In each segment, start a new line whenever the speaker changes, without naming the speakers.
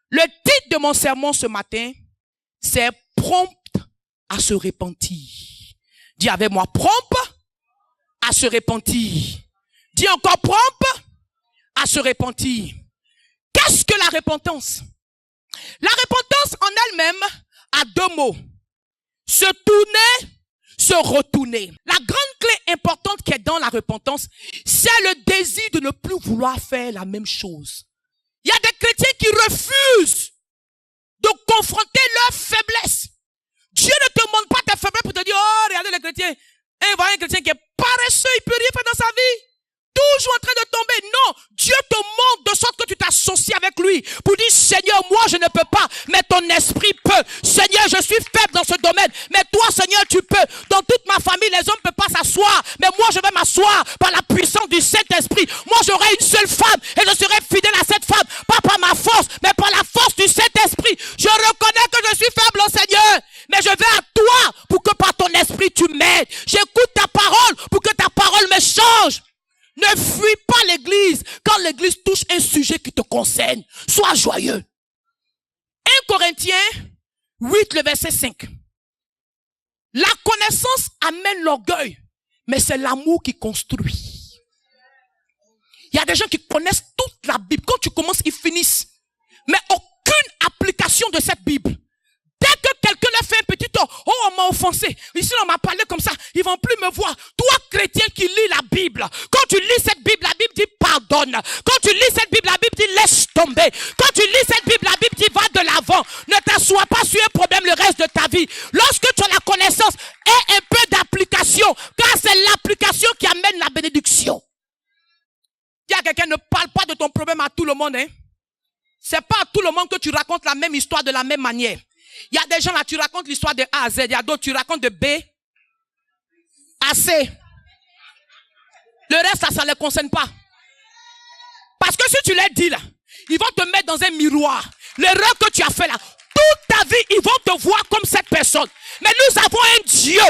Le titre de mon sermon ce matin, c'est prompt à se repentir. Dis avec moi, prompt à se repentir. Dis encore prompt à se repentir. Qu'est-ce que la repentance? La repentance en elle-même a deux mots. Se tourner, se retourner. La grande clé importante qui est dans la repentance, c'est le désir de ne plus vouloir faire la même chose. Il y a des chrétiens qui refusent de confronter leurs faiblesses. Dieu ne te montre pas tes faiblesses pour te dire, oh, regardez les chrétiens. Et il voit un chrétien qui est paresseux, il ne peut rien faire dans sa vie. Toujours en train de tomber. Non, Dieu te montre de sorte que tu t'associes avec lui pour dire, Seigneur, moi je ne peux pas, mais ton esprit peut. Seigneur, je suis faible dans ce domaine, mais toi, Seigneur, tu peux. Dans toute ma famille, les hommes ne peuvent pas s'asseoir, mais moi je vais m'asseoir par la puissance du Saint-Esprit. Moi j'aurai une seule femme et je serai fidèle à cette femme, pas par ma force, mais par la force du Saint-Esprit. Je reconnais que je suis faible, oh Seigneur, mais je vais à toi pour que par ton esprit tu m'aides. J'écoute ta parole pour que ta parole me change. Ne fuis pas l'église quand l'église touche un sujet qui te concerne. Sois joyeux. 1 Corinthiens 8, le verset 5. La connaissance amène l'orgueil, mais c'est l'amour qui construit. Il y a des gens qui connaissent toute la Bible. Quand tu commences, ils finissent. Mais aucune application de cette Bible. Dès que quelqu'un leur fait un petit tort, oh, on m'a offensé. Ici, on m'a parlé comme ça. Ils vont plus me voir. Toi, chrétien qui lis la Bible, quand tu lis cette Bible, la Bible dit pardonne. Quand tu lis cette Bible, la Bible dit laisse tomber. Quand tu lis cette Bible, la Bible dit va de l'avant. Ne t'assois pas sur un problème le reste de ta vie. Lorsque tu as la connaissance et un peu d'application, car c'est l'application qui amène la bénédiction. Dis à quelqu'un, ne parle pas de ton problème à tout le monde. Hein. C'est pas à tout le monde que tu racontes la même histoire de la même manière. Il y a des gens là, tu racontes l'histoire de A à Z. Il y a d'autres, tu racontes de B à C. Le reste, ça ne les concerne pas. Parce que si tu les dis là, ils vont te mettre dans un miroir. L'erreur que tu as fait là, toute ta vie, ils vont te voir comme cette personne. Mais nous avons un Dieu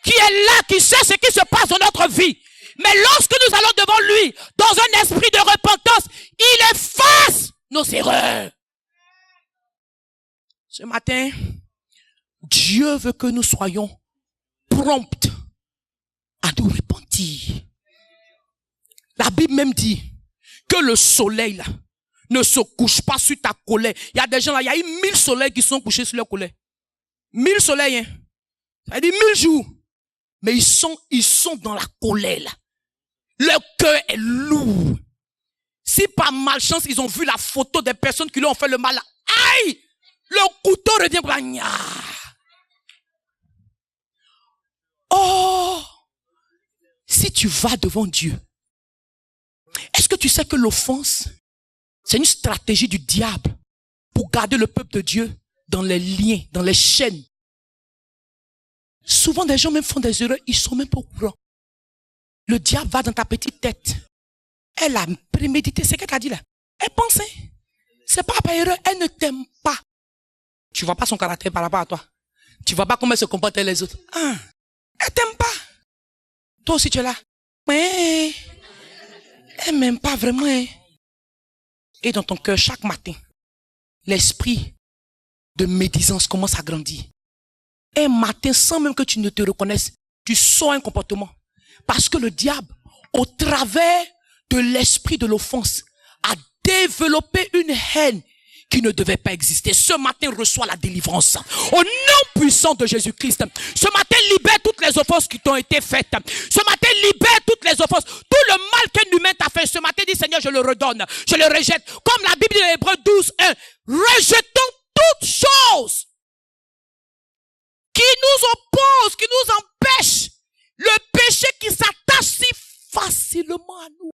qui est là, qui sait ce qui se passe dans notre vie. Mais lorsque nous allons devant lui, dans un esprit de repentance, il efface nos erreurs. Ce matin, Dieu veut que nous soyons prompts à nous repentir. La Bible même dit que le soleil là, ne se couche pas sur ta colère. Il y a des gens là, il y a eu 1000 soleils qui sont couchés sur leur colère. 1000 soleils, hein. Ça dit 1000 jours. Mais ils sont dans la colère là. Leur cœur est lourd. Si par malchance, ils ont vu la photo des personnes qui leur ont fait le mal là, aïe! Le couteau revient pour la... Oh! Si tu vas devant Dieu, est-ce que tu sais que l'offense, c'est une stratégie du diable pour garder le peuple de Dieu dans les liens, dans les chaînes? Souvent, des gens même font des erreurs, ils sont même pas au courant. Le diable va dans ta petite tête. Elle a prémédité ce qu'elle t'a dit là. Elle pense, hein? C'est pas par erreur, elle ne t'aime pas. Tu vois pas son caractère par rapport à toi. Tu vois pas comment elle se comporte avec les autres. Ah, elle t'aime pas. Toi aussi tu es là. Mais elle m'aime pas vraiment. Hein. Et dans ton cœur, chaque matin, l'esprit de médisance commence à grandir. Un matin, sans même que tu ne te reconnaisses, tu sors un comportement. Parce que le diable, au travers de l'esprit de l'offense, a développé une haine qui ne devait pas exister. Ce matin, reçois la délivrance. Au nom puissant de Jésus-Christ. Ce matin, libère toutes les offenses qui t'ont été faites. Ce matin, libère toutes les offenses. Tout le mal qu'un humain t'a fait. Ce matin, dis Seigneur, je le redonne. Je le rejette. Comme la Bible dit dans Hébreux 12, 1. Rejetons toutes choses qui nous opposent, qui nous empêchent. Le péché qui s'attache si facilement à nous.